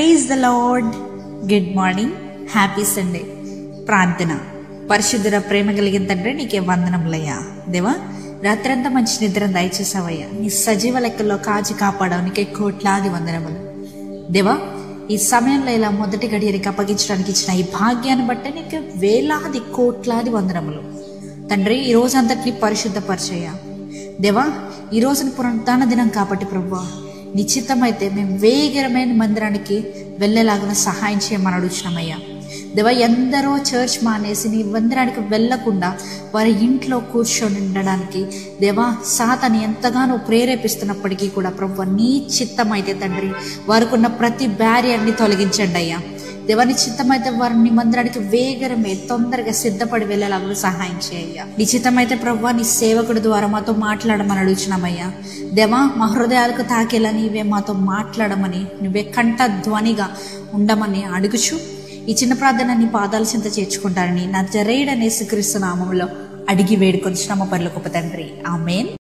Praise the lord. Good morning, happy Sunday. ప్రార్థన. పరిశుద్ధుర, ప్రేమ కలిగిన తండ్రి, నీకే వందనములయ్యా. దేవా, రాత్రంతా మంచి నిద్ర దయచేసావయ్యా. నీ సజీవ లెక్కల్లో కాచి కాపాడావు, నీకే కోట్లాది వందనములు. దేవా, ఈ సమయంలో ఇలా మొదటి గడియనికి అప్పగించడానికి ఇచ్చిన ఈ భాగ్యాన్ని బట్టి నీకు వేలాది కోట్లాది వందనములు తండ్రి. ఈ రోజంతటిని పరిశుద్ధపరిచయ్యా. దేవా, ఈ రోజున పునరుద్ధాన దినం కాబట్టి ప్రభువా, నిశ్చితమైతే మేము వేగరమైన మందిరానికి వెళ్ళేలాగా సహాయం చేయమని అడుగుతున్నామయ్యా. దేవా, ఎందరో చర్చ్ మానేసి నీ మందిరానికి వెళ్లకుండా వారి ఇంట్లో కూర్చొని ఉండడానికి దేవా సాతాను ఎంతగానో ప్రేరేపిస్తున్నప్పటికీ కూడా ప్రభువా, నీ చిత్తమైతే తండ్రి వారికి ఉన్న ప్రతి బ్యారియర్ని తొలగించండి అయ్యా. దేవా, నీ చిత్తమైతే వారిని మందిరానికి వేగరమే తొందరగా సిద్ధపడి వెళ్ళేలాగా సహాయం చేయ్యా. నీ చిత్తమైతే ప్రభువా, నీ సేవకుడి ద్వారా మాతో మాట్లాడమని అడుగుతున్నామయ్యా. దేవా, మా హృదయాలకు తాకేలా నీవే మాతో మాట్లాడమని, నువ్వే కంఠ ధ్వనిగా ఉండమని అడుగుచు ఈ చిన్న ప్రార్థన నీ పాదాల చింత చేర్చుకుంటారని నజరేయుడైన యేసుక్రీస్తు నామములో అడిగి వేడుకొనిచున్నాము పరలోకపు తండ్రి. ఆమేన్.